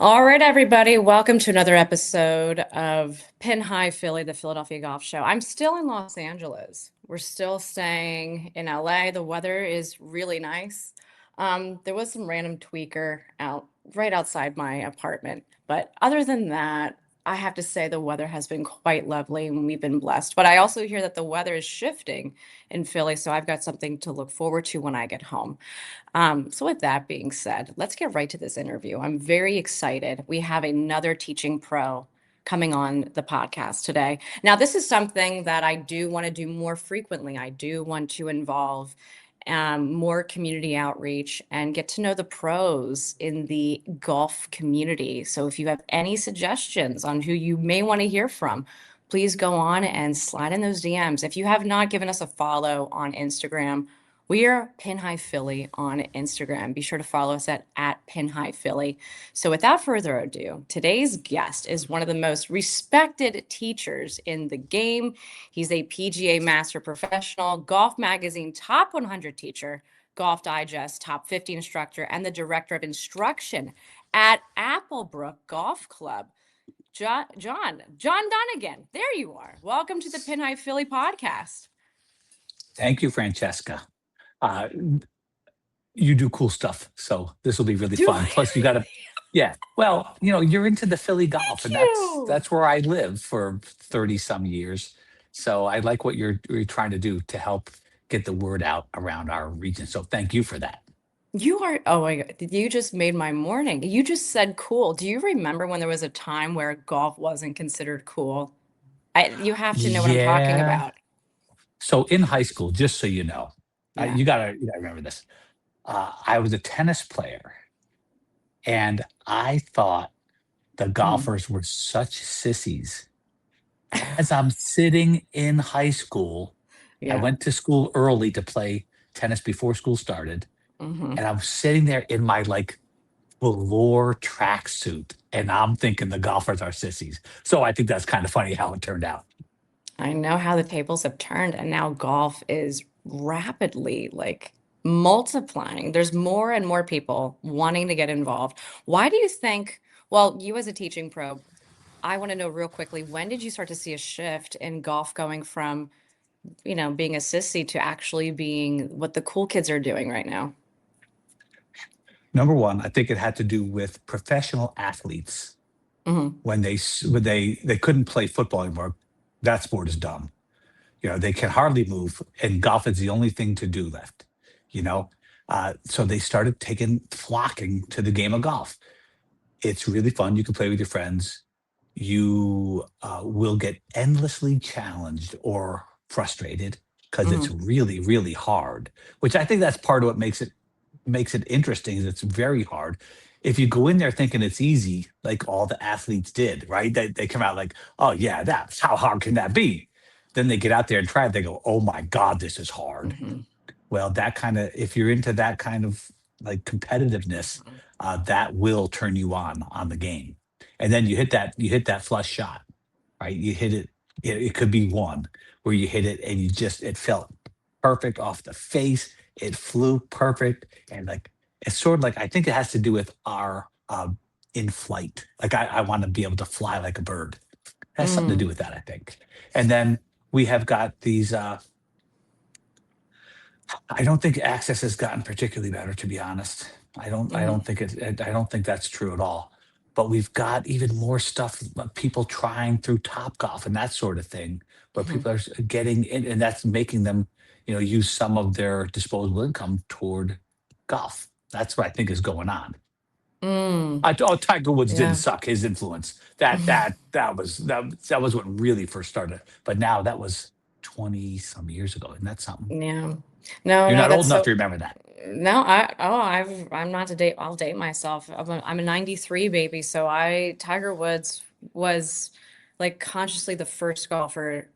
All right, everybody, welcome to another episode of Pin High Philly, the Philadelphia Golf Show. I'm still in Los Angeles. We're still staying in LA. The weather is really nice. There was some random tweaker out right outside my apartment, but other than that, I have to say the weather has been quite lovely and we've been blessed. But I also hear that the weather is shifting in Philly, so I've got something to look forward to when I get home. So with that being said, let's get right to this interview. I'm very excited. We have another teaching pro coming on the podcast today. Now, this is something that I do want to do more frequently. I do want to involve more community outreach and get to know the pros in the golf community. So if you have any suggestions on who you may want to hear from, please go on and slide in those DMs. If you have not given us a follow on Instagram, we are Pin High Philly on Instagram. Be sure to follow us at Pin High Philly. So without further ado, today's guest is one of the most respected teachers in the game. He's a PGA Master Professional, Golf Magazine Top 100 teacher, Golf Digest Top 50 instructor, and the Director of Instruction at Applebrook Golf Club. John Dunigan, there you are. Welcome to the Pin High Philly podcast. Thank you, Francesca. You do cool stuff, so this will be really fun. Plus, you got to, yeah. Well, you're into the Philly golf, and that's where I live for 30 some years. So I like what you're trying to do to help get the word out around our region. So thank you for that. You are, oh my God, you just made my morning. You just said cool. Do you remember when there was a time where golf wasn't considered cool? You have to know what I'm talking Yeah. about. So in high school, just so you know, Yeah. you gotta remember this. I was a tennis player, and I thought the golfers were such sissies. As I'm sitting in high school, I Yeah. went to school early to play tennis before school started, hmm and I'm sitting there in my like velour tracksuit, and I'm thinking the golfers are sissies. So I think that's kind of funny how it turned out. I know how the tables have turned, and now golf is rapidly like multiplying. There's more and more people wanting to get involved. Why do you think, well, you as a teaching pro, I want to know real quickly, when did you start to see a shift in golf going from being a sissy to actually being what the cool kids are doing right now? Number one, I think it had to do with professional athletes hmm when they couldn't play football anymore. That sport is dumb. They can hardly move, and golf is the only thing to do left. You know, so they started flocking to the game of golf. It's really fun. You can play with your friends. You will get endlessly challenged or frustrated because it's hmm really, really hard. Which I think that's part of what makes it interesting. Is it's very hard. If you go in there thinking it's easy, like all the athletes did, right? They come out like, oh yeah, that's how hard can that be? Then they get out there and try it. They go, oh my God, this is hard. hmm Well, if you're into that kind of like competitiveness, that will turn you on the game. And then you hit that flush shot, right? You hit it. It could be one where you hit it and it felt perfect off the face. It flew perfect, and like it's sort of like I think it has to do with our in flight. Like I want to be able to fly like a bird. It has something to do with that, I think. And then we have got these. I don't think access has gotten particularly better, to be honest. I don't. I hmm don't think it. I don't think that's true at all. But we've got even more stuff. People trying through Top Golf and that sort of thing, where hmm people are getting in, and that's making them, use some of their disposable income toward golf. That's what I think is going on. Tiger Woods didn't Yeah. suck. His influence that was what really first started. But now that was 20 some years ago, isn't that something? Yeah. No, You're no, not old that's enough so. to remember that. No, I'm not to date. I'll date myself. I'm a 93 baby, so Tiger Woods was like consciously the first golfer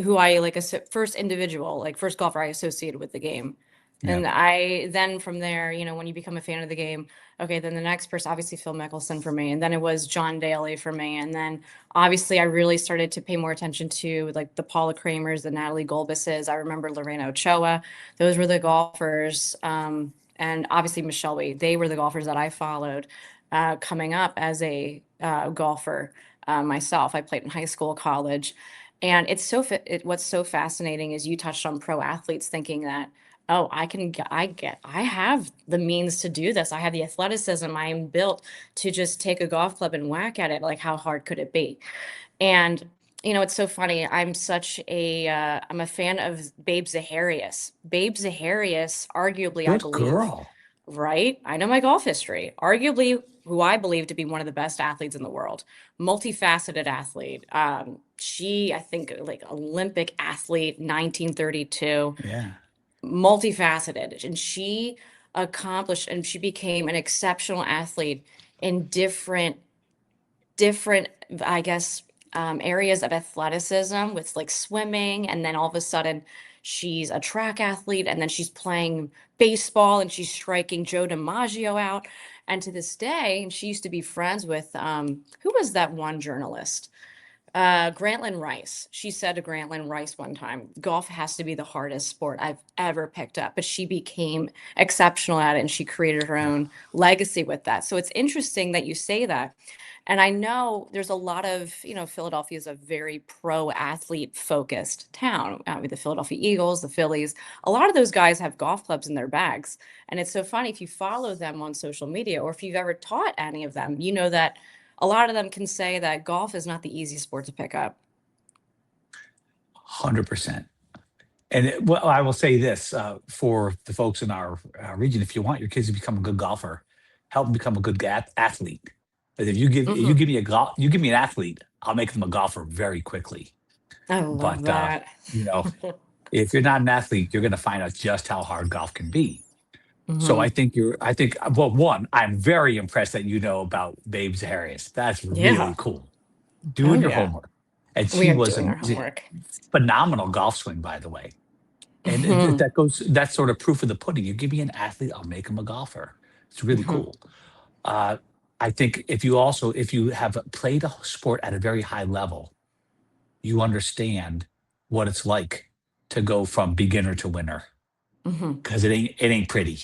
who I like first individual, like first golfer I associated with the game. Yeah. And I then from there, when you become a fan of the game, okay, then the next person, obviously Phil Mickelson for me, and then it was John Daly for me, and then obviously I really started to pay more attention to like the Paula Kramers, the Natalie Golbises. I remember Lorena Ochoa; those were the golfers, and obviously Michelle Wade. They were the golfers that I followed. coming up as a golfer myself. I played in high school, college, and what's so fascinating is you touched on pro athletes thinking that, oh, I have the means to do this. I have the athleticism. I am built to just take a golf club and whack at it. Like, how hard could it be? And it's so funny. I'm a fan of Babe Zaharias. Babe Zaharias, arguably, I Good believe, girl. right? I know my golf history. Arguably, who I believe to be one of the best athletes in the world, multifaceted athlete. I think, like Olympic athlete, 1932, Yeah. multifaceted, and she became an exceptional athlete in different, I guess, areas of athleticism with like swimming. And then all of a sudden, she's a track athlete. And then she's playing baseball and she's striking Joe DiMaggio out. And to this day, and she used to be friends with, who was that one journalist? Grantland Rice. She said to Grantland Rice one time, golf has to be the hardest sport I've ever picked up. But she became exceptional at it and she created her Yeah. own legacy with that. So it's interesting that you say that. And I know there's a lot of, Philadelphia is a very pro athlete focused town. With the Philadelphia Eagles, the Phillies, a lot of those guys have golf clubs in their bags. And it's so funny if you follow them on social media or if you've ever taught any of them, you know that a lot of them can say that golf is not the easiest sport to pick up. 100%. And well, I will say this for the folks in our region: if you want your kids to become a good golfer, help them become a good athlete. But if you Hmm. give me you give me an athlete, I'll make them a golfer very quickly. I love But that. you know, if you're not an athlete, you're going to find out just how hard golf can be. So Hmm. I think, well, one, I'm very impressed that you know about Babe Zaharias. That's Yeah. really cool. Oh, Doing your yeah. homework. And We she are was doing a our homework. phenomenal golf swing, by the way. And Hmm. that's sort of proof of the pudding. You give me an athlete, I'll make him a golfer. It's really Hmm. cool. Uh, I think if you have played a sport at a very high level, you understand what it's like to go from beginner to winner, Hmm. because it ain't pretty,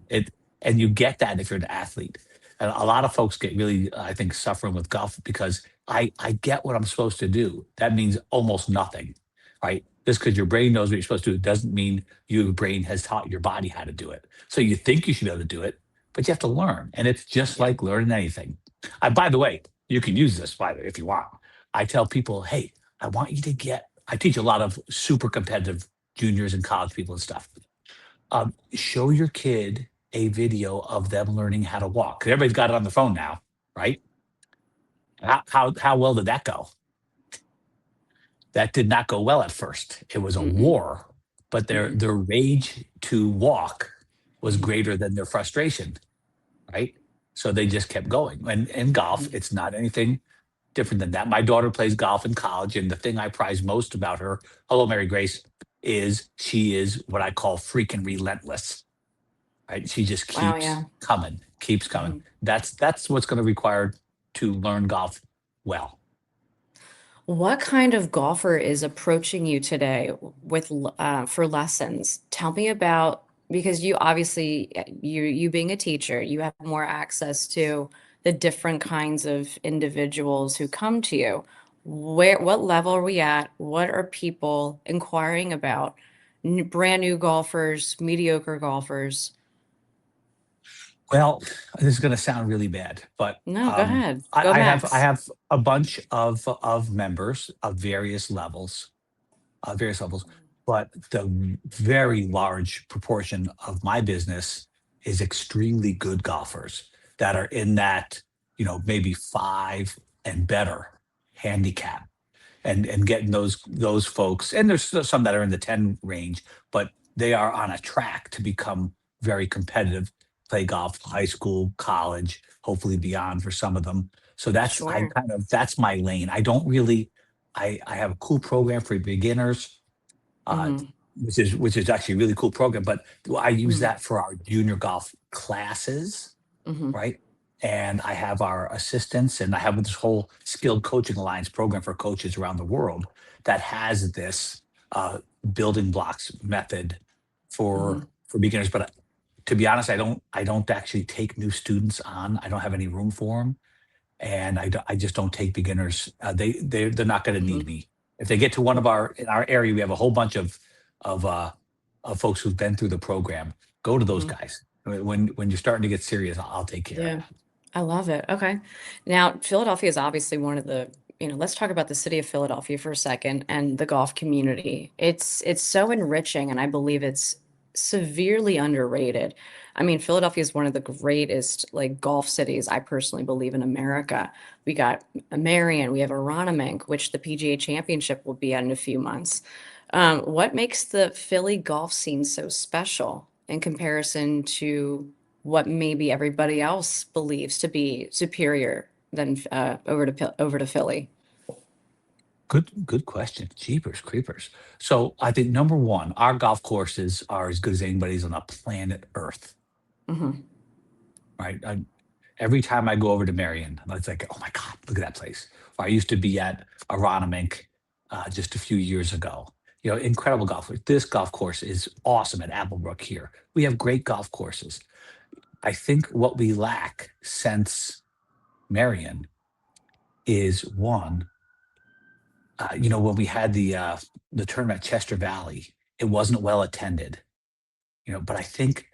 it. And you get that if you're an athlete. And a lot of folks get really, I think, suffering with golf because I get what I'm supposed to do. That means almost nothing, right? Just because your brain knows what you're supposed to do doesn't mean your brain has taught your body how to do it. So you think you should be able to do it, but you have to learn. And it's just Yeah. like learning anything. By the way, you can use this, by the way, if you want. I tell people, hey, I teach a lot of super competitive juniors and college people and stuff. Show your kid a video of them learning how to walk. 'Cause everybody's got it on the phone now, right? How well did that go? That did not go well at first. It was a Mm-mm. war, but Mm-mm. their rage to walk was Mhm. greater than their frustration, right? So they just kept going. And in golf, Mhm. it's not anything different than that. My daughter plays golf in college, and the thing I prize most about her, hello, Mary Grace, is she is what I call freaking relentless. Right? She just Wow. Yeah. keeps coming. Mhm. That's what's going to require to learn golf well. What kind of golfer is approaching you today for lessons? Tell me about, because you obviously, you being a teacher, you have more access to the different kinds of individuals who come to you. What level are we at? What are people inquiring about? Brand new golfers, mediocre golfers? Well, this is going to sound really bad, but No, go ahead. Go I Max. have a bunch of members of various levels, but the very large proportion of my business is extremely good golfers that are in that, maybe five and better handicap, and getting those folks. And there's still some that are in the 10 range, but they are on a track to become very competitive, play golf, high school, college, hopefully beyond for some of them. So Sure. that's my lane. I don't really, I have a cool program for beginners, uh, Hmm. which is actually a really cool program, but I use Hmm. that for our junior golf classes, Hmm. right? And I have our assistants, and I have this whole skilled coaching alliance program for coaches around the world that has this uh, building blocks method Hmm. for beginners. But to be honest, I don't actually take new students on. I don't have any room for them, and I just don't take beginners. They're not going to need Mhm. me. If they get to one of our in our area, we have a whole bunch of uh of folks who've been through the program. Go to those Mhm. guys. When you're starting to get serious, I'll take care of Yeah. that. I love it. Okay. Now, Philadelphia is obviously one of the, let's talk about the city of Philadelphia for a second and the golf community. It's so enriching, and I believe it's severely underrated. I mean, Philadelphia is one of the greatest like golf cities, I personally believe, in America. We got a Marion, we have Aronimink, which the PGA Championship will be at in a few months. What makes the Philly golf scene so special in comparison to what maybe everybody else believes to be superior than over to Philly? Good question. Jeepers creepers. So I think number one, our golf courses are as good as anybody's on the planet Earth, Hmm. right? Every time I go over to Marion, it's like, oh my God, look at that place. Or I used to be at Aronimink just a few years ago. Incredible golf. This golf course is awesome at Applebrook here. We have great golf courses. I think what we lack since Marion is one, when we had the tournament at Chester Valley, it wasn't well attended. But I think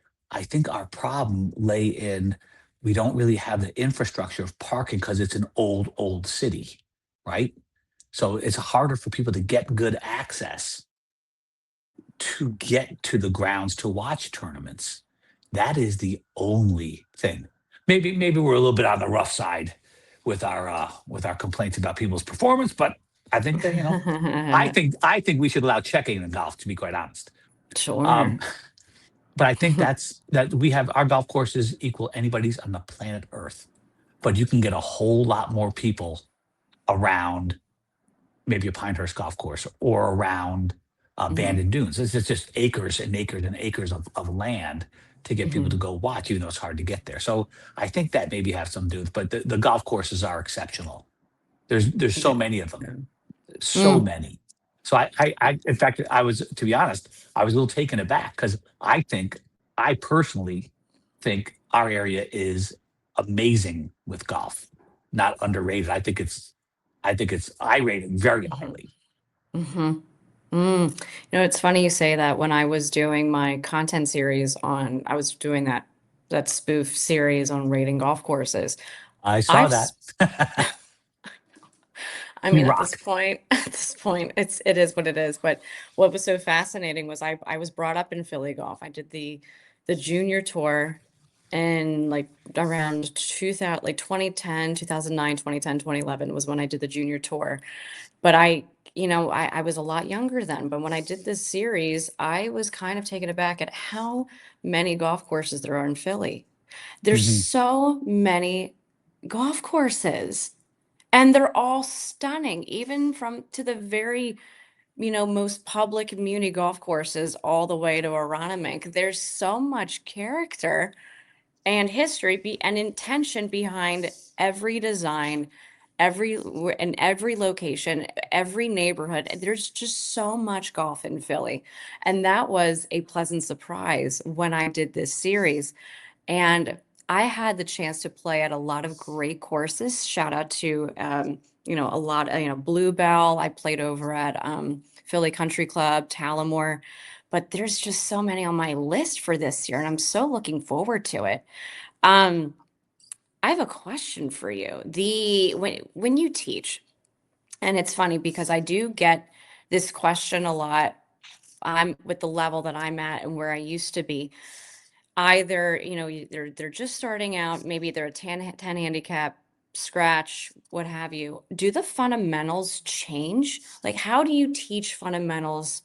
our problem lay in we don't really have the infrastructure of parking because it's an old city, right? So it's harder for people to get good access to get to the grounds to watch tournaments. That is the only thing. Maybe we're a little bit on the rough side with our complaints about people's performance, but I think I think we should allow checking in golf, to be quite honest. Sure. Um, but I think that we have our golf courses equal anybody's on the planet Earth. But you can get a whole lot more people around maybe a Pinehurst golf course or around Hmm. Bandon Dunes. It's just acres and acres and acres of land to get people to Hmm. go watch, even though it's hard to get there. So I think that maybe has some to do with, but the golf courses are exceptional. There's so Yeah. many of them, so Mm. many. So in fact, to be honest, I was a little taken aback because I personally think our area is amazing with golf, not underrated. I rate it very Hmm. highly. Hmm. Mm. It's funny you say that. When I was doing my content series I was doing that spoof series on rating golf courses. I saw I've that. I You mean, at this rock. point, it is what it is. But what was so fascinating was I was brought up in Philly golf. I did the junior tour in like around 2000, like 2010, 2009, 2010, 2011 was when I did the junior tour. But I was a lot younger then. But when I did this series, I was kind of taken aback at how many golf courses there are in Philly. There's Mhm. so many golf courses. And they're all stunning, even from to the very, most public community golf courses all the way to Aronimink. There's so much character and history and intention behind every design, in every location, every neighborhood. There's just so much golf in Philly. And that was a pleasant surprise when I did this series. And I had the chance to play at a lot of great courses. Shout out to, a lot of, Bluebell. I played over at Philly Country Club, Tallamore. But there's just so many on my list for this year, and I'm so looking forward to it. Um, I have a question for you. When you teach, and it's funny because I do get this question a lot. I'm with the level that I'm at and where I used to be. Either, they're just starting out, maybe they're a 10 handicap, scratch, what have you. Do the fundamentals change? Like, how do you teach fundamentals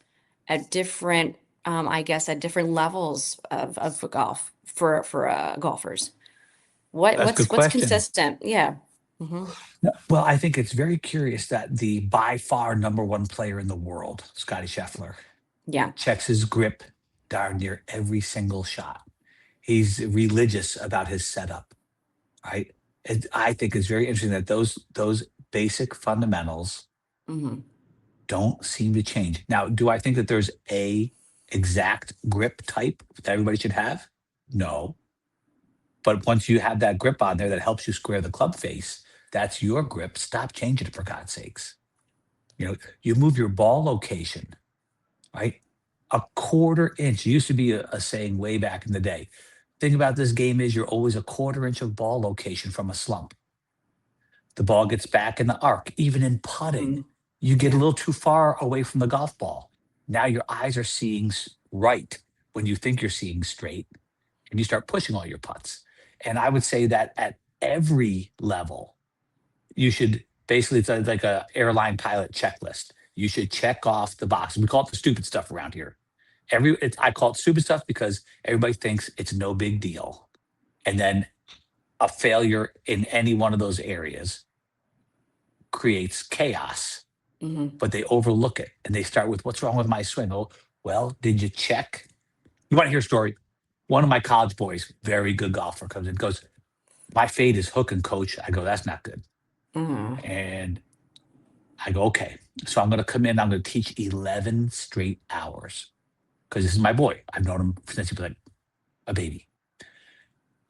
at different, I guess, at different levels of golf for golfers? What That's a good what's question. consistent? Yeah. Hmm. No, well, I think it's very curious that the by far number one player in the world, Scotty Scheffler, Yeah. checks his grip darn near every single shot. He's religious about his setup, right? And I think it's very interesting that those basic fundamentals Hmm. don't seem to change. Now, do I think that there's a exact grip type that everybody should have? No. But once you have that grip on there that helps you square the club face, that's your grip. Stop changing it for God's sakes. You move your ball location, right? A quarter inch. It used to be a saying way back in the day. Thing about this game is you're always a quarter inch of ball location from a slump. The ball gets back in the arc. Even in putting, Mhm. you get a Yeah. little too far away from the golf ball. Now your eyes are seeing right when you think you're seeing straight, and you start pushing all your putts. And I would say that at every level, you should basically, it's like a airline pilot checklist. You should check off the box. We call it the stupid stuff around here. I call it stupid stuff because everybody thinks it's no big deal. And then a failure in any one of those areas creates chaos, Mhm. but they overlook it and they start with, what's wrong with my swing? Oh, well, did you check? You want to hear a story? One of my college boys, very good golfer, comes in, goes, my fade is hooking, coach. I go, that's not good. Mhm. And I go, okay. So I'm going to come in. I'm going to teach 11 straight hours because this is my boy. I've known him since he was like a baby.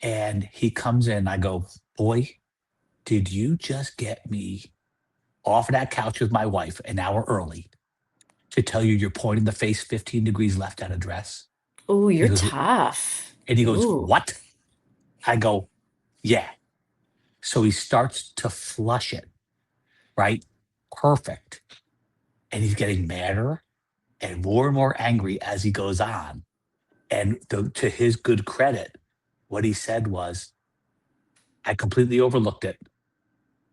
And he comes in. I go, boy, did you just get me off of that couch with my wife an hour early to tell you you're pointing the face 15 degrees left at a dress? Ooh, And you're he goes, tough. Ooh. what? I go, yeah. So he starts to flush it, right? Perfect. And he's getting madder and more angry as he goes on. And to his good credit, what he said was, I completely overlooked it.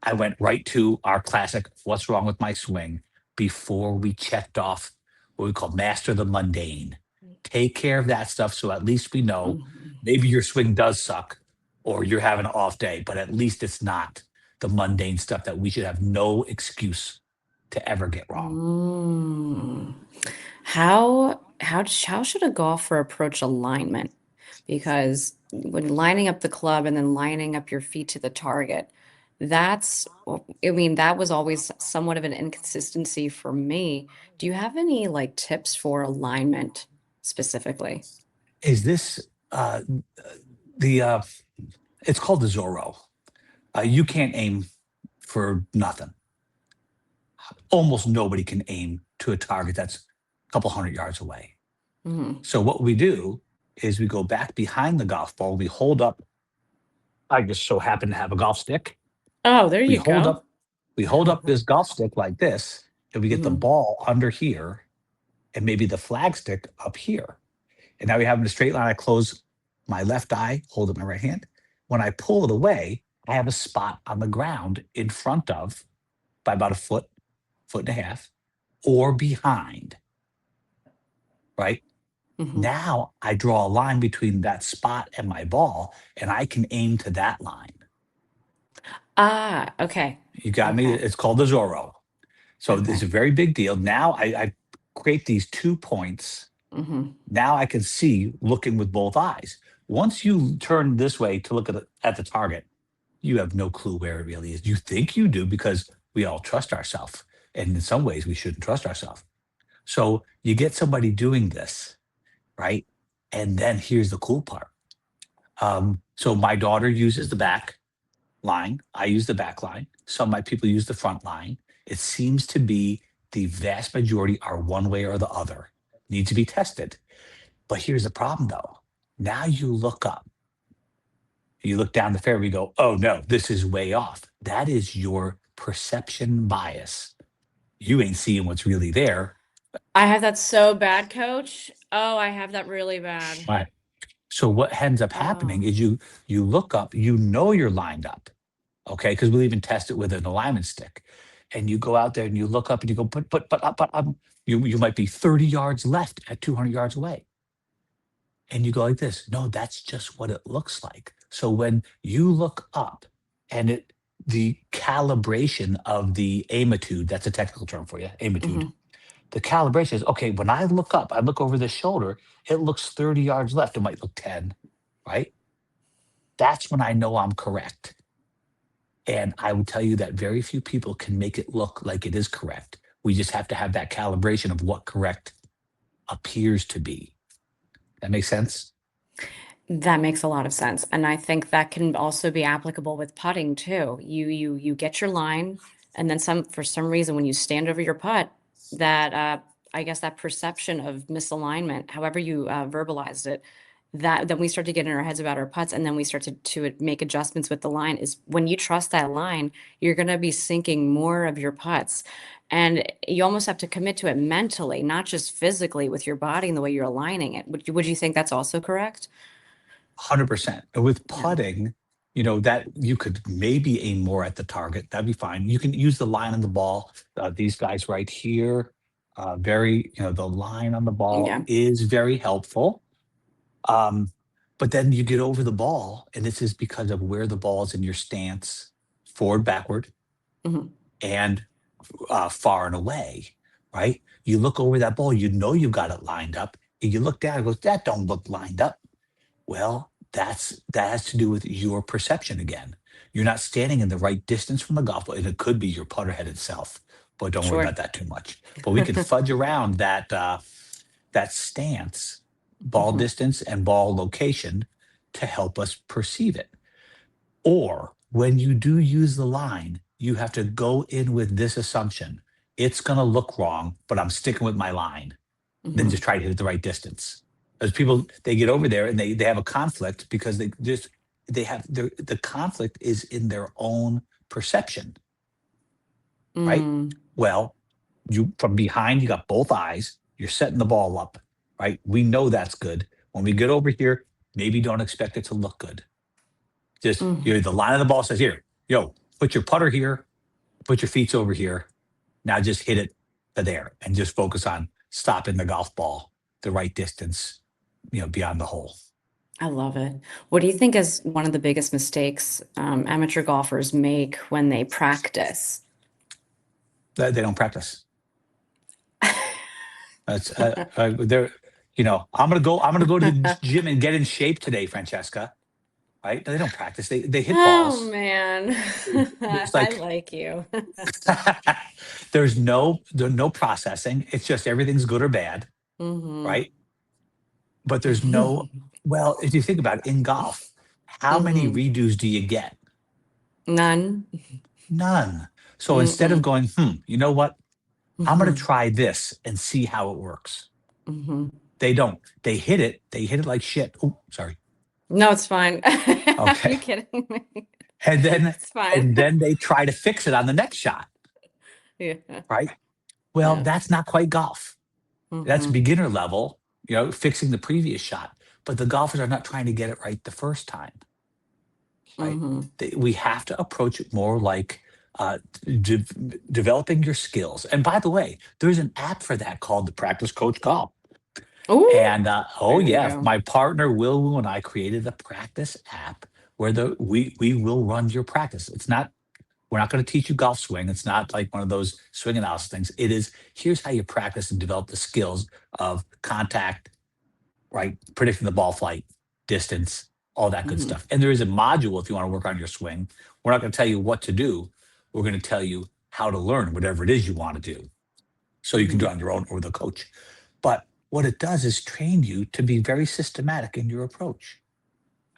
I went right to our classic, what's wrong with my swing, before we checked off what we call master the mundane. Take care of that stuff so at least we know Mhm. maybe your swing does suck or you're having an off day, but at least it's not the mundane stuff that we should have no excuse to ever get wrong. Mm. How should a golfer approach alignment? Because when lining up the club and then lining up your feet to the target, I mean, that was always somewhat of an inconsistency for me. Do you have any like tips for alignment specifically? Is this the it's called the Zorro. You can't aim for nothing. Almost nobody can aim to a target that's a couple hundred yards away. Mhm. So what we do is we go back behind the golf ball. We hold up. I just so happen to have a golf stick. Oh, there We you hold go. up. We hold up this golf stick like this, and we get the Mhm. ball under here, and maybe the flag stick up here. And now we have in a straight line. I close my left eye, hold up my right hand. When I pull it away, I have a spot on the ground in front of by about a foot, foot and a half, or behind, right? Mhm. Now I draw a line between that spot and my ball, and I can aim to that line. Ah, okay. You got me? Okay. It's called the Zorro. So this is Okay. a very big deal. Now I create these 2 points. Mhm. Now I can see looking with both eyes. Once you turn this way to look at the target, you have no clue where it really is. You think you do because we all trust ourselves. And in some ways, we shouldn't trust ourselves. So you get somebody doing this, right? And then here's the cool part. So my daughter uses the back line. I use the back line. Some of my people use the front line. It seems to be the vast majority are one way or the other. Need to be tested. But here's the problem though. Now you look up, you look down the fairway, you go, oh no, this is way off. That is your perception bias. You ain't seeing what's really there. I have that so bad, coach. Oh, I have that really bad. Right. So what ends up happening Oh. is you look up, you know you're lined up. Okay, because we'll even test it with an alignment stick. And you go out there and you look up and you go, but you might be 30 yards left at 200 yards away. And you go like this. No, that's just what it looks like. So when you look up and the calibration of the aimitude, that's a technical term for you, aimitude. Mhm. The calibration is okay. When I look up, I look over the shoulder, it looks 30 yards left. It might look 10, right? That's when I know I'm correct. And I would tell you that very few people can make it look like it is correct. We just have to have that calibration of what correct appears to be. That makes sense? That makes a lot of sense, and I think that can also be applicable with putting too. You get your line, and then for some reason, when you stand over your putt, that, I guess that perception of misalignment, however you, verbalized it, that then we start to get in our heads about our putts, and then we start to make adjustments with the line, is when you trust that line, you're gonna be sinking more of your putts, and you almost have to commit to it mentally, not just physically with your body and the way you're aligning it. Would you think that's also correct? 100%. And with Yeah. putting, that you could maybe aim more at the target. That'd be fine. You can use the line on the ball. These guys right here, the line on the ball Yeah. is very helpful. Um, but then you get over the ball, and this is because of where the ball is in your stance, forward, backward, Mhm. and far and away, right? You look over that ball, you've got it lined up, and you look down and goes, that don't look lined up. Well, that has to do with your perception again. You're not standing in the right distance from the golf ball, and it could be your putter head itself, but don't worry Sure. about that too much. But we can fudge around that stance, ball Mhm. distance, and ball location to help us perceive it. Or when you do use the line, you have to go in with this assumption. It's going to look wrong, but I'm sticking with my line. Then Mhm. just try to hit it the right distance. As people, they get over there and they have a conflict because the conflict is in their own perception, right? Mm. Well, you from behind, you got both eyes, you're setting the ball up, right? We know that's good. When we get over here, maybe don't expect it to look good. Just Mhm. the line of the ball says here, put your putter here, put your feet over here. Now just hit it to there and just focus on stopping the golf ball the right distance, beyond the hole. I love it. What do you think is one of the biggest mistakes, amateur golfers make when they practice? They don't practice. That's they're I'm gonna go to the gym and get in shape today, Francesca. Right? No, they don't practice. They hit Oh, balls. man. There's I like like you. there's no processing. It's just everything's good or bad, Mhm. right? But there's no well, if you think about it, in golf, how many Mhm. redos do you get? None? None. So instead of Mm-mm. going, you know what? I'm going to Mhm. try this and see how it works. Mhm. They don't. They hit it. They hit it like shit. Oh, sorry. No, it's fine. Are Okay. you kidding me? And then It's fine. and then they try to fix it on the next shot, Yeah. right? Well, Yeah. that's not quite golf. That's Mhm. beginner level, fixing the previous shot. But the golfers are not trying to get it right the first time, right? Mhm. We have to approach it more like de- developing your skills. And by the way, there's an app for that called the Practice Coach Golf. Ooh, And oh there you yeah, go. my partner Will Wu and I created a practice app where we will run your practice. It's not we're not going to teach you golf swing. It's not like one of those swing analysis things. It is here's how you practice and develop the skills of contact, right? Predicting the ball flight, distance, all that good Mhm. stuff. And there is a module if you want to work on your swing. We're not going to tell you what to do. We're going to tell you how to learn whatever it is you want to do. So you can do it Mhm. on your own or with a coach. But what it does is train you to be very systematic in your approach.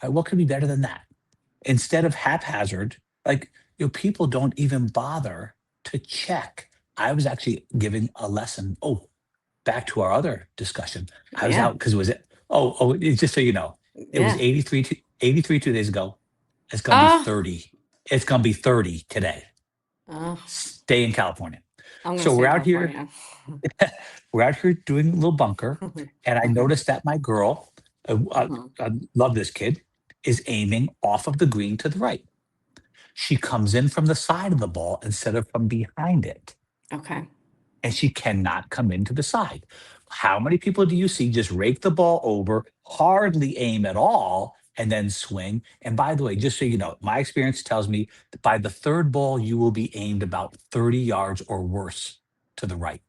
What could be better than that? Instead of haphazard, like people don't even bother to check. I was actually giving a lesson. Oh, back to our other discussion. I was Yeah. out because it was just so you know, it was Yeah. 83 2 days ago. It's gonna be Ah. 30. It's gonna be 30 today. Oh, Stay in California. I'm gonna So stay we're in out here California. we're out here doing a little bunker, and I Okay. noticed that my girl, Mhm. I love this kid, is aiming off of the green to the right. She comes in from the side of the ball instead of from behind it, Okay. and she cannot come into the side. How many people do you see just rake the ball over, hardly aim at all, and then swing? And by the way, just so you know, my experience tells me that by the third ball, you will be aimed about 30 yards or worse to the right.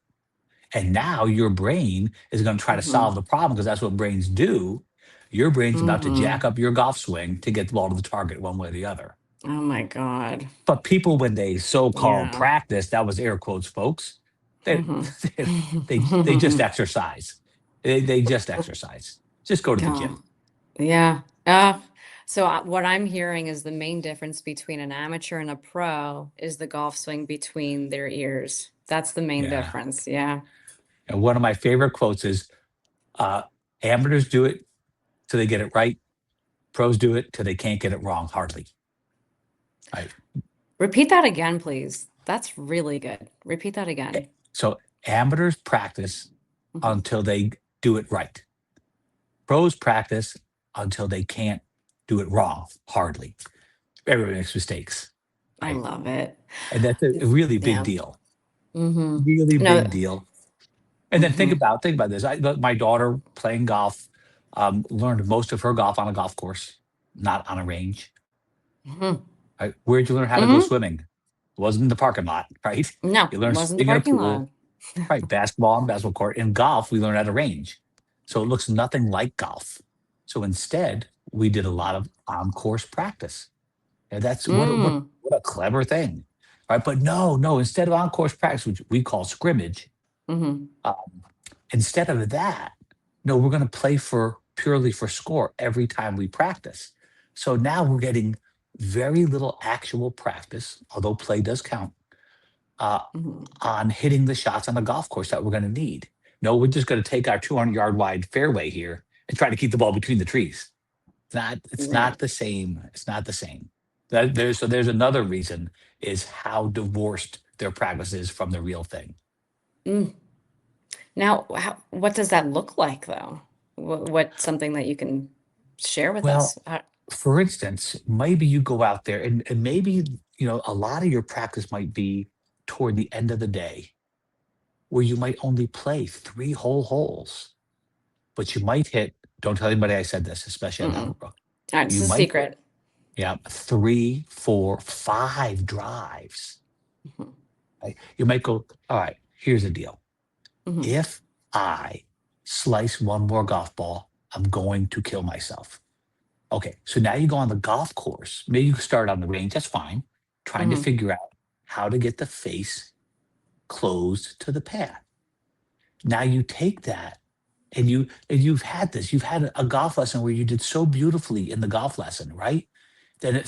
And now your brain is going to try to solve Mhm. the problem because that's what brains do. Your brain's about to jack Mhm. up your golf swing to get the ball to the target one way or the other. Oh my God. But people, when they so-called Yeah. practice, that was air quotes, folks, they Mhm. they just exercise. They just exercise. Just go to the Oh, gym. Yeah. So what I'm hearing is the main difference between an amateur and a pro is the golf swing between their ears. That's the main Yeah. difference. Yeah. And one of my favorite quotes is, uh, amateurs do it till they get it right. Pros do it till they can't get it wrong, hardly. Right. Repeat that again, please. That's really good. Repeat that A- again. So amateurs practice Mhm. until they do it right. Pros practice until they can't do it wrong, hardly. Everybody makes mistakes, I right? love it. And that's a really big Yeah. deal. Mm-hmm. Really No. big deal. And then Mm-hmm. think about this. My daughter playing golf, learned most of her golf on a golf course, not on a range. Mm-hmm. Right? Where'd you learn how to go Mm-hmm. swimming? It wasn't in the parking lot, right? No, You learn wasn't the swimming in a parking pool, lot. right? Basketball on basketball court. In golf, we learn at a range. So it looks nothing like golf. So instead, we did a lot of on course practice. And that's Mm. what a clever thing. Right. But no, no, instead of on course practice, which we call scrimmage, Mm-hmm. um, instead of that, no, we're going to play for purely for score every time we practice. So now we're getting very little actual practice, although play does count, uh, Mm-hmm. on hitting the shots on the golf course that we're going to need. No, we're just going to take our 200-yard wide fairway here and try to keep the ball between the trees. It's Right. not the same. It's not the same. There's another reason is how divorced their practice is from the real thing. Mm. Now, what does that look like, though? What's something that you can share with Well, us? for instance, maybe you go out there and maybe, a lot of your practice might be toward the end of the day where you might only play three whole holes, but you might hit, don't tell anybody I said this, especially on Mm-mm. Elderbrook. All right, it's You a might hit, secret. yeah, three, four, five drives. Mhm. Right? You might go, all right, here's the deal. Mhm. If I slice one more golf ball, I'm going to kill myself. Okay, so now you go on the golf course. Maybe you start on the range, that's fine. Trying to Mhm. figure out how to get the face closed to the pad. Now you take that and you've had this. You've had a golf lesson where you did so beautifully in the golf lesson, right? Then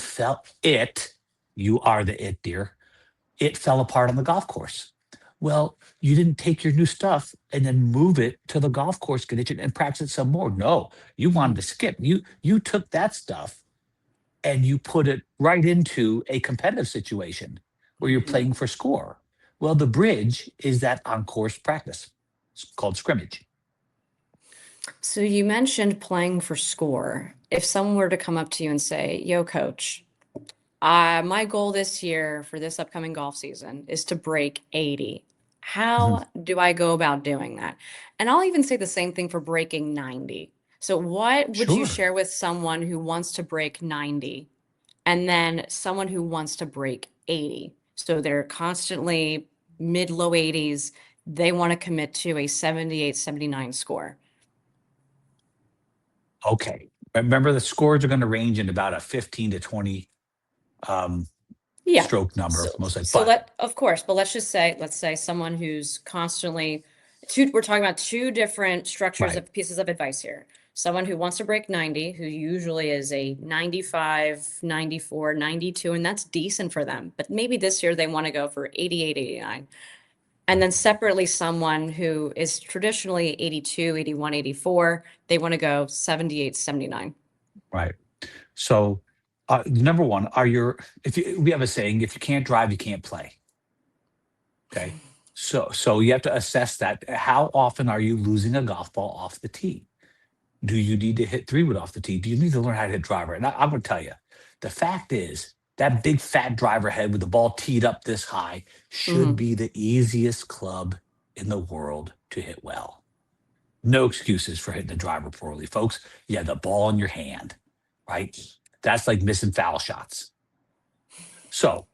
you are the it, dear. It fell apart on the golf course. Well, you didn't take your new stuff and then move it to the golf course condition and practice it some more. No, you wanted Mhm. to skip. You took that stuff and you put it right into a competitive situation where you're Mhm. playing for score. Well, the bridge is that on course practice. It's called scrimmage. So you mentioned playing for score. If someone were to come up to you and say, "Yo, coach, my goal this year for this upcoming golf season is to break 80. Mhm. How do I go about doing that?" And I'll even say the same thing for breaking 90. So what would you Sure. share with someone who wants to break 90 and then someone who wants to break 80? So they're constantly mid low 80s. They want to commit to a 78, 79 score. Okay. Remember, the scores are going to range in about a 15 to 20 um, Yeah. stroke number, So most likely. so But let of course, but let's say someone who's constantly we're talking about two different structures right, of pieces of advice here. Someone who wants to break 90, who usually is a 95, 94, 92, and that's decent for them. But maybe this year they want to go for 88, 89. And then separately someone who is traditionally 82, 81, 84, they want to go 78, 79. right. So, number one, if you, we have a saying, if you can't drive, you can't play. Okay. So you have to assess that. How often are you losing a golf ball off the tee? Do you need to hit three wood off the tee? Do you need to learn how to hit driver? And I'm going to tell you, the fact is that big fat driver head with the ball teed up this high should Hmm. be the easiest club in the world to hit well. No excuses for hitting the driver poorly, folks. You have the ball in your hand, right? That's like missing foul shots. So,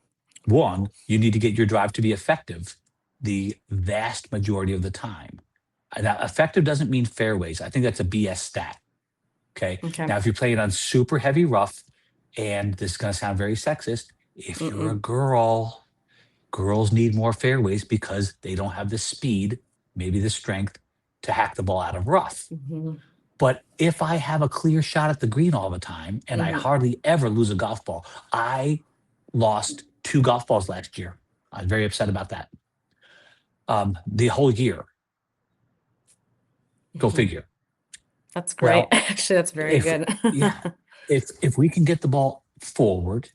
one, you need to get your drive to be effective the vast majority of the time. Now, effective doesn't mean fairways. I think that's a BS stat. Okay. Okay. Now, if you're playing on super heavy rough, and this is going to sound very sexist, if you're a Mm-mm. girl, girls need more fairways because they don't have the speed, maybe the strength to hack the ball out of rough. Hmm. But if I have a clear shot at the green all the time and I hardly ever lose a golf ball, I lost 2 golf balls last year. I was very upset about that. The whole year. Go figure. That's great. Well, Actually, that's very if good. yeah, if we can get the ball forward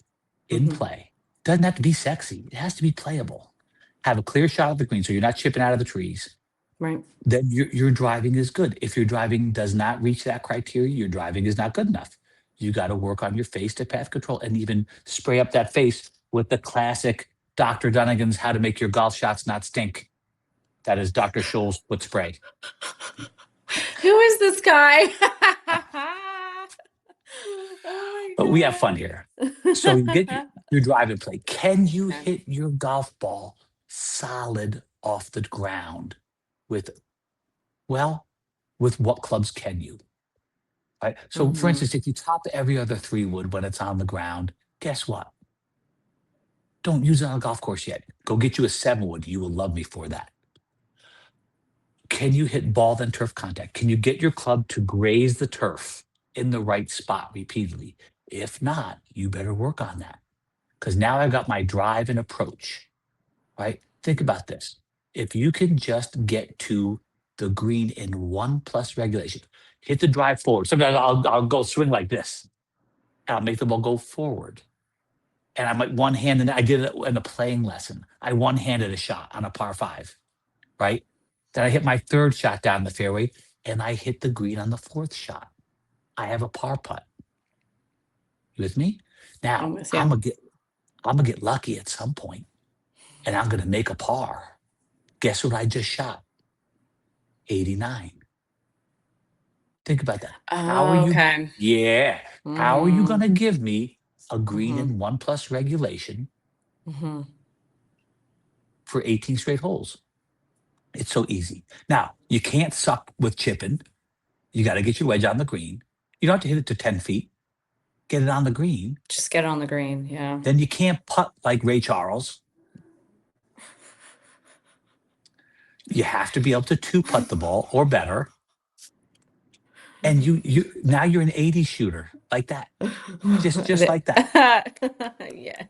in play, doesn't have to be sexy. It has to be playable. Have a clear shot at the green so you're not chipping out of the trees. Right. Then your driving is good. If your driving does not reach that criteria, your driving is not good enough. You got to work on your face to path control and even spray up that face with the classic Dr. Dunigan's How to Make Your Golf Shots Not Stink. That is Dr. Scholl's foot spray. Who is this guy? Oh But my we have fun here. So you get your drive and play. Can you Okay. hit your golf ball solid off the ground with what clubs can you? Right. So for instance, if you top every other 3-wood when it's on the ground, guess what? Don't use it on a golf course yet. Go get you a 7-wood. You will love me for that. Can you hit ball then turf contact? Can you get your club to graze the turf in the right spot repeatedly? If not, you better work on that. Because now I've got my drive and approach, right? Think about this. If you can just get to the green in 1+ regulation, hit the drive forward. Sometimes I'll go swing like this. And I'll make the ball go forward. And I might one-hand, and I did it in a playing lesson. I one-handed a shot on a par 5, right? Then I hit my 3rd shot down the fairway, and I hit the green on the 4th shot. I have a par putt. You with me? I'm Now, with you. I'm gonna get lucky at some point, and I'm gonna make a par. Guess what I just shot? 89. Think about that. How are Oh, you? okay. Yeah. How are you Mm-hmm. gonna give me a green Mm-hmm. in 1+ regulation Mm-hmm. for 18 straight holes? It's so easy. Now, you can't suck with chipping. You got to get your wedge on the green. You don't have to hit it to 10 feet. Get it on the green. Just get it on the green. Yeah. Then you can't putt like Ray Charles. You have to be able to 2-putt the ball or better. And you now you're an 80 shooter like that. Just like that. Yeah.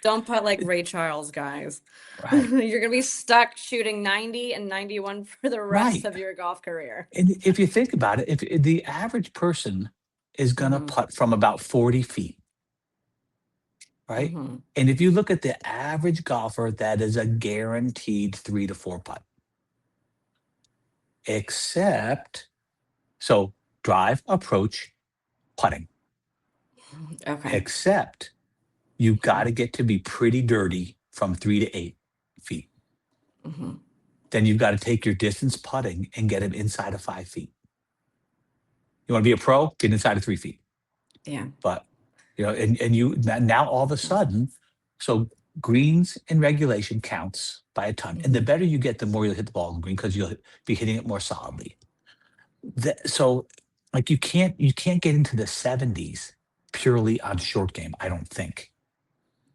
Don't put like Ray Charles, guys. Right. You're gonna be stuck shooting 90 and 91 for the rest Right. of your golf career. And if you think about it, if the average person is gonna putt from about 40 feet, right? And if you look at the average golfer, that is a guaranteed 3 to 4 putt. Except, so drive, approach, putting. Okay. Except you got to get to be pretty dirty from 3 to 8 feet. Then you've got to take your distance putting and get him inside of 5 feet. You want to be a pro? Get inside of 3 feet. Yeah. But and you now all of a sudden, so greens in regulation counts by a ton. And the better you get, the more you'll hit the ball in the green because you'll be hitting it more solidly. So like you can't get into the 70s purely on short game, I don't think.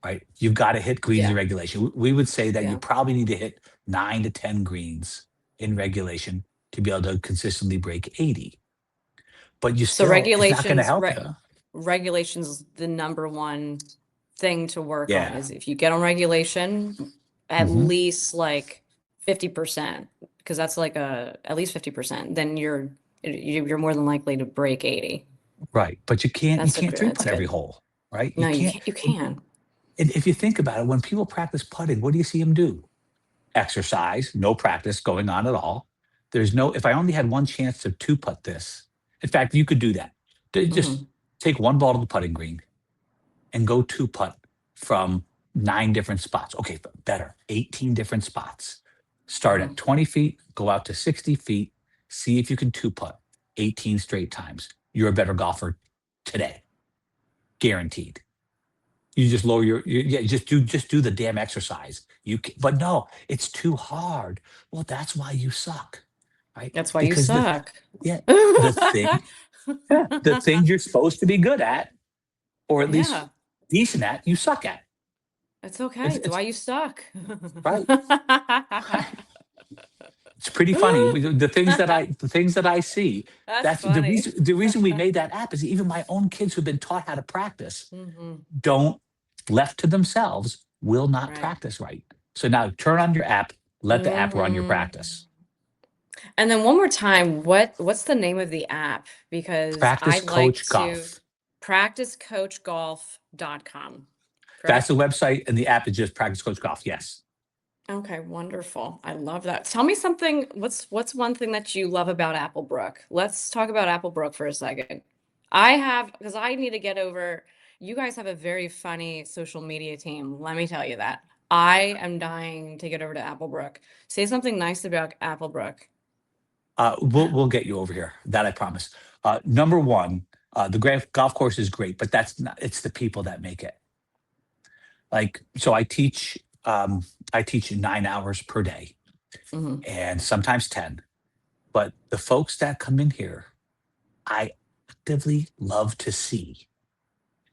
Right? You've got to hit greens in regulation. We would say that you probably need to hit 9 to 10 greens in regulation to be able to consistently break 80. But you So still, it's not going to help you. regulation's the number one thing to work on Yeah. is if you get on regulation, at least like 50%, because that's like at least 50%, then you're more than likely to break 80. Right. But you can't That's 3-putt every hole, right? No, you can. And if you think about it, when people practice putting, what do you see them do? Exercise, no practice going on at all. If I only had one chance to 2-putt this, in fact, you could do that. Just take one ball to the putting green and go 2-putt from 9 different spots. Okay, better, 18 different spots. Start at 20 feet, go out to 60 feet, see if you can 2-putt 18 straight times. You're a better golfer today. Guaranteed. You just lower just do the damn exercise. But no, it's too hard. Well, that's why you suck, right? That's why Because you suck. the things you're supposed to be good at, or at least Yeah. decent at, you suck at. It's okay. It's why you suck. Right. It's pretty funny. The things that I see. That's That's the funny. reason. The reason we made that app is even my own kids who've been taught how to practice Mhm. don't, left to themselves, will not Right. practice right. So now turn on your app, let the app run your Mhm. practice. And then one more time, what's the name of the app? Because Practice I'd like Coach to Golf. practicecoachgolf.com, That's the correct? website, and the app is just Practice Coach Golf. Yes. Okay, wonderful. I love that. Tell me something, what's one thing that you love about Applebrook? Let's talk about Applebrook for a second. Because I need to get over, you guys have a very funny social media team, let me tell you that. I am dying to get over to Applebrook. Say something nice about Applebrook. We'll get you over here. That I promise. Number one, the golf course is great, but that's not. It's the people that make it. Like, so I teach. I teach 9 hours per day, Mhm. and sometimes 10. But the folks that come in here, I actively love to see.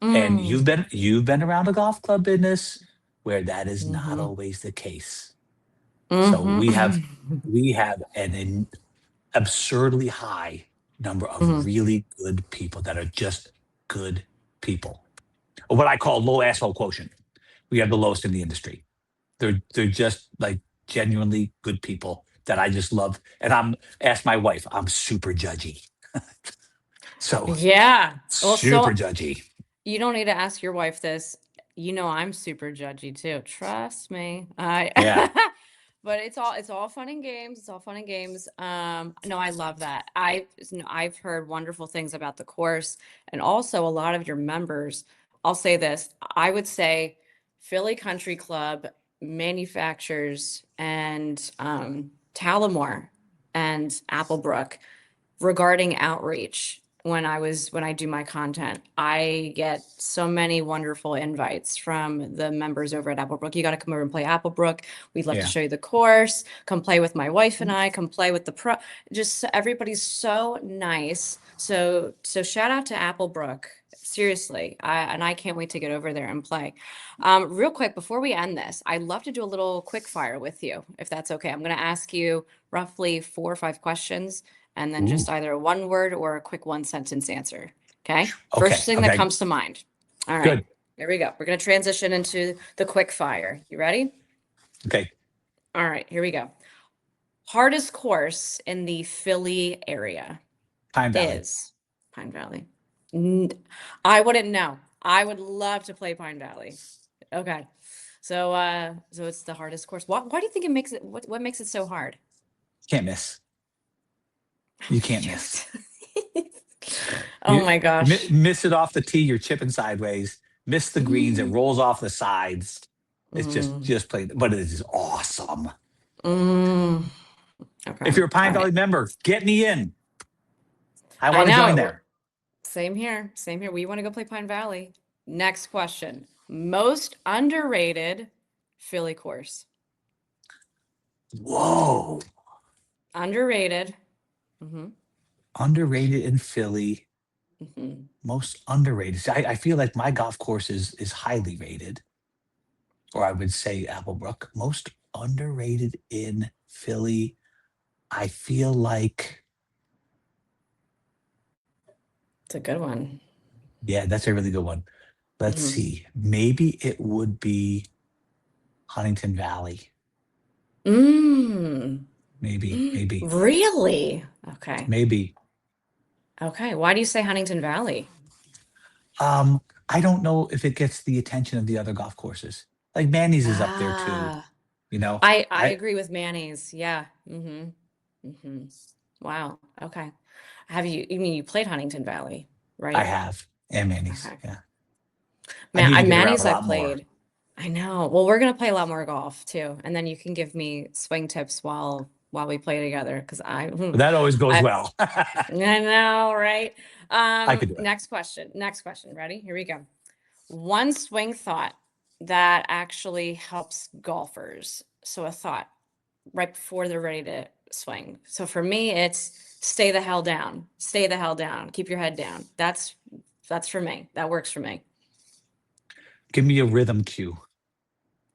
And Mm. you've been around the golf club business where that is not Mhm. always the case. So Mhm. we have an absurdly high number of Mhm. really good people that are just good people. What I call low asshole quotient. We have the lowest in the industry. They're just like genuinely good people that I just love. And ask my wife, I'm super judgy. So Yeah. Well, super so judgy. you don't need to ask your wife this. You know I'm super judgy too. Trust me. I Yeah. but it's all fun and games. It's all fun and games. No, I love that. I've heard wonderful things about the course and also a lot of your members. I'll say this. I would say Philly Country Club, Manufacturers, and Tallamore and Applebrook regarding outreach when I do my content. I get so many wonderful invites from the members over at Applebrook. You got to come over and play Applebrook. We'd love to Yeah. show you the course. Come play with my wife and I. Come play with the pro. Everybody's so nice. So shout out to Applebrook. Seriously, I can't wait to get over there and play. Real quick before we end this, I'd love to do a little quick fire with you, if that's okay. I'm going to ask you roughly 4 or 5 questions and then Ooh. just either a one word or a quick one sentence answer. Okay. Okay. First thing that Okay. comes to mind. All right. Good. Here we go. We're going to transition into the quick fire. You ready? Okay. All right. Here we go. Hardest course in the Philly area Pine Valley. is Pine Valley. N- I wouldn't know. I would love to play Pine Valley. Okay. So it's the hardest course. Why do you think it makes it what makes it so hard? Can't miss. You can't miss. Oh my gosh. Miss it off the tee, you're chipping sideways. Miss the greens, it Mm, rolls off the sides. It's mm, just plain, but it is awesome. mm. If Okay. you're a Pine All right. Valley member, get me in. I I want to know join it. there. Same here. Same here. We want to go play Pine Valley. Next question. Most underrated Philly course. Whoa. Underrated. Mm-hmm. Underrated in Philly. Mm-hmm. Most underrated. See, I feel like my golf course is highly rated, or I would say Applebrook. Most underrated in Philly. I feel like, It's a good one. yeah, that's a really good one. Let's Mm-hmm. see. Maybe it would be Huntington Valley. Mm. Maybe, maybe, Really? Okay. maybe. Okay. Why do you say Huntington Valley? Um, I don't know if it gets the attention of the other golf courses. Like Manny's is up there too. Ah, You know, I I agree with mayonnaise. Yeah. Mm-hmm. Mm-hmm. Wow. Okay. You mean you played Huntington Valley, I right? have, and Manny's. Okay. Yeah, I need I to get around a Manny's I lot more. played. I know. Well, we're gonna play a lot more golf too, and then you can give me swing tips while we play together. Because But that always goes I well. I know, right? I could do it. Next question. Next question. Ready? Here we go. One swing thought that actually helps golfers. So a thought right before they're ready to swing. So for me, it's stay the hell down. Stay the hell down. Keep your head down. That's for me. That works for me. Give me a rhythm cue.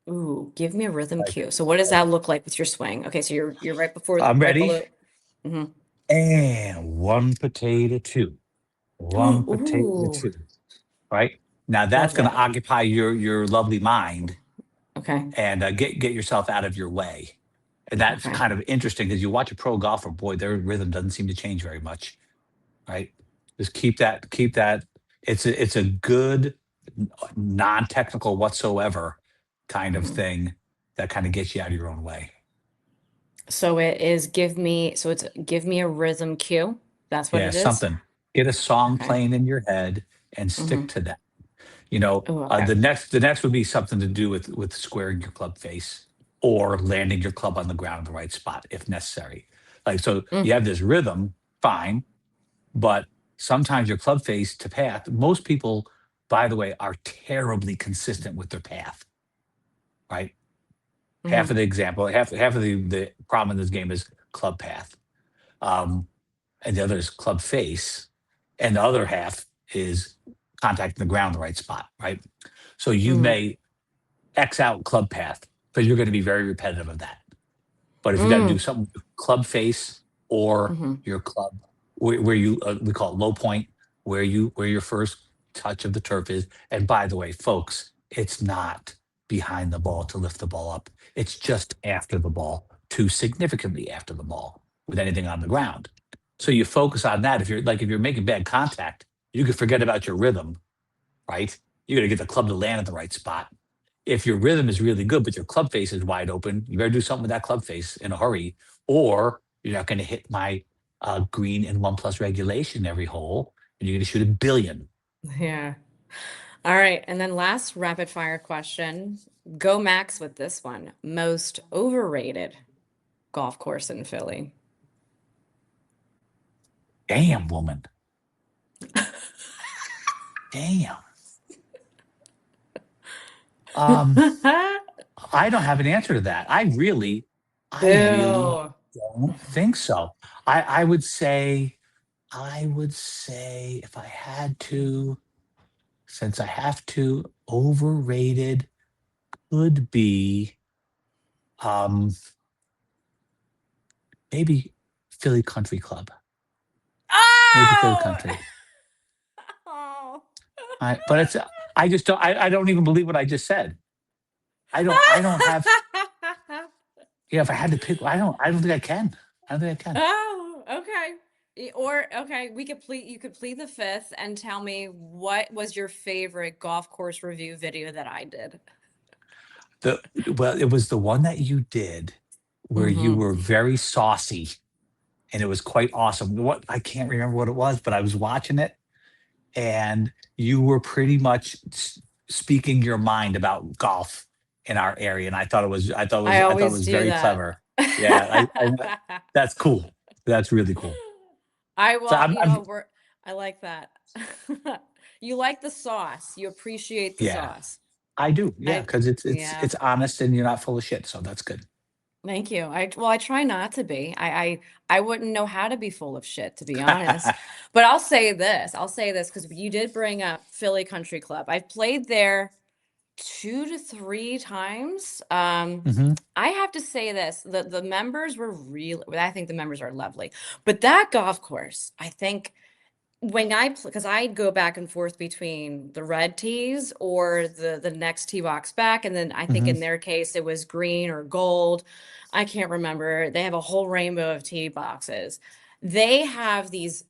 Ooh, give me a rhythm Like, cue. So what does like, that look like with your swing? Okay, so you're right before, I'm right ready. below. Hmm. And one potato two. One potato Ooh, two. Right? Now that's love going to that. occupy your lovely mind Okay, and get yourself out of your way. And that's okay. kind of interesting because you watch a pro golfer, boy, their rhythm doesn't seem to change very much, right? Just keep that. It's a good non-technical whatsoever kind of Hmm. thing that kind of gets you out of your own way. So it is so it's give me a rhythm cue. That's what Yeah, it is. something. Get a song Okay. playing in your head and stick Hmm. to that. You know, Oh, okay. the next would be something to do with squaring your club face or landing your club on the ground in the right spot if necessary. Like so, you Mm, have this rhythm, fine, but sometimes your club face to path. Most people, by the way, are terribly consistent with their path. Right, half mhm, of the example, half of the problem in this game is club path, um, and the other is club face, and the other half is contacting the ground in the right spot. Right, so you mhm, may X out club path because you're going to be very repetitive of that. But if you got to do mm, something with club face or mhm. your club, where you we call it low point, where your first touch of the turf is. And by the way, folks, it's not behind the ball to lift the ball up. It's just after the ball to significantly after the ball with anything on the ground. So you focus on that. If you're making bad contact, you could forget about your rhythm, right? You got to get the club to land at the right spot. If your rhythm is really good, but your club face is wide open, you better do something with that club face in a hurry, or you're not going to hit my green and one plus regulation every hole, and you're going to shoot a billion. Yeah. All right. And then last rapid fire question. Go Max with this one. Most overrated golf course in Philly. Damn, woman. Damn. Um, I don't have an answer to that. I really Boo. don't think so. I would say if I had to, since I have to, overrated could be um maybe Philly Country Club. Maybe Philly Oh! Country. Oh. But it's I just don't I don't even believe what I just said. I don't have yeah, if I had to pick, I don't think I can. I don't think I can. Oh, okay. Or okay, you could plead the fifth and tell me what was your favorite golf course review video that I did. The Well, it was the one that you did where you Mm-hmm. were very saucy and it was quite awesome. What I can't remember what it was, but I was watching it and you were pretty much speaking your mind about golf in our area, and I I thought it always was do very that. clever. Yeah, that's cool. That's really cool. I So well, I like that. You like the sauce. You appreciate the yeah, sauce. I do. Yeah, I because yeah. it's honest and you're not full of shit. So that's good. Thank you. I try not to be. I wouldn't know how to be full of shit, to be honest. But I'll say this. I'll say this because you did bring up Philly Country Club. I've played there 2 to 3 times. Hmm. I have to say this, the members were really I think the members are lovely. But that golf course, I think when because I'd go back and forth between the red tees or the next tee box back, and then I think Hmm. in their case it was green or gold. I can't remember. They have a whole rainbow of tee boxes. They have these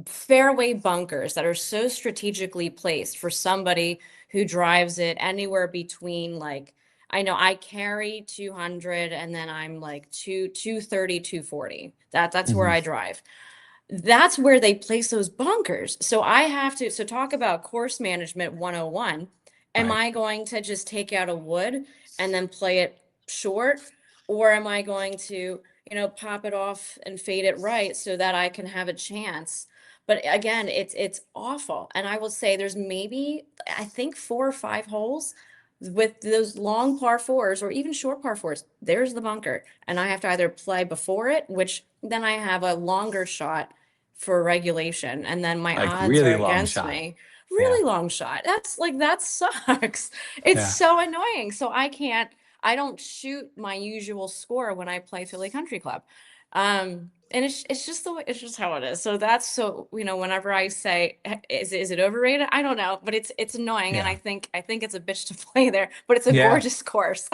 fairway bunkers that are so strategically placed for somebody who drives it anywhere between like I know I carry 200 and then I'm like 230, 240. That's where Hmm. I drive. That's where they place those bunkers. So I have to, so talk about course management 101. Am Right. I going to just take out a wood and then play it short? Or am I going to, pop it off and fade it right so that I can have a chance? But again, it's awful. And I will say there's maybe, I think 4 or 5 holes with those long par fours or even short par fours. There's the bunker. And I have to either play before it, which then I have a longer shot for regulation, and then my Like odds are really long against shot. me. Yeah. really long shot. That's like, that sucks. It's Yeah. so annoying. So I don't shoot my usual score when I play Philly Country Club. And it's just the way, it's just how it is. So that's so, whenever I say, is it overrated? I don't know, but it's annoying. And Yeah. I think it's a bitch to play there, but it's a Yeah. gorgeous course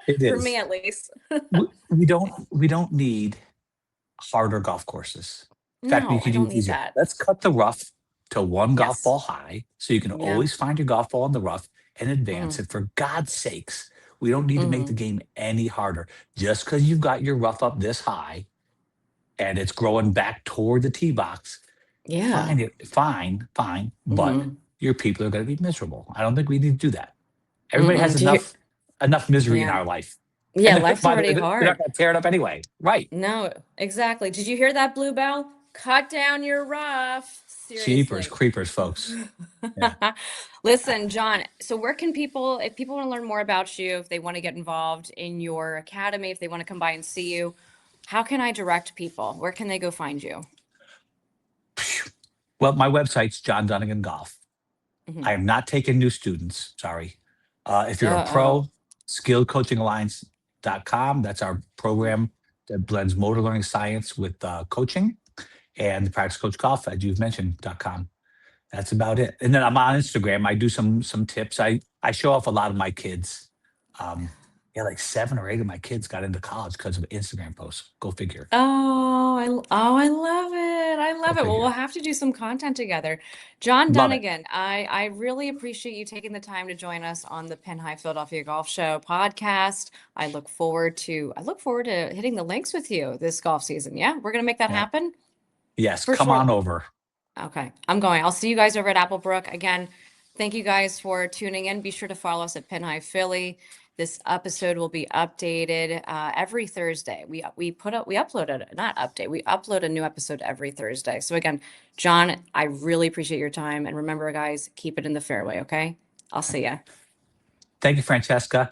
It for me is. at least. We don't need harder golf courses. In fact, we No, I could don't use need easier. that. Let's cut the rough to one golf Yes. ball high, so you can Yeah. always find your golf ball in the rough and advance Mm-hmm. it. For God's sakes, we don't need to make the Mm-hmm. game any harder. Just because you've got your rough up this high and it's growing back toward the tee box, Yeah. fine, but Mm-hmm. your people are going to be miserable. I don't think we need to do that. Everybody Mm-mm. has Do you, enough misery in yeah. our life, and Yeah, life's by the way, already they're not hard. going to tear it up anyway. Right? No, exactly. Did you hear that, Bluebell? Cut down your rough. Cheapers, Seriously. creepers, folks. Yeah. Listen, John, so where can people, if people want to learn more about you, if they want to get involved in your academy, if they want to come by and see you, how can I direct people? Where can they go find you? Well, my website's John Dunigan Golf. Hmm. I am not taking new students. Sorry. If you're a Uh-oh. pro, skillcoachingalliance.com. That's our program that blends motor learning science with coaching, and the practice coach golf, as you've mentioned.com. That's about it. And then I'm on Instagram. I do some tips. I show off a lot of my kids. Um, yeah, like 7 or 8 of my kids got into college because of Instagram posts. Go figure. I love it. I Go love it. Well, we'll figure. have to do some content together. John Love it. Dunigan, I really appreciate you taking the time to join us on the Penn High Philadelphia Golf Show podcast. I look forward to hitting the links with you this golf season. Yeah, we're gonna make that Yeah. happen Yes. for Come on sure. over. Okay, I'm going. I'll see you guys over at Applebrook. Again, thank you guys for tuning in. Be sure to follow us at Penn High Philly. This episode will be updated every Thursday. We upload it, not update. We upload a new episode every Thursday. So again, John, I really appreciate your time. And remember, guys, keep it in the fairway, okay? I'll see ya. Thank you, Francesca.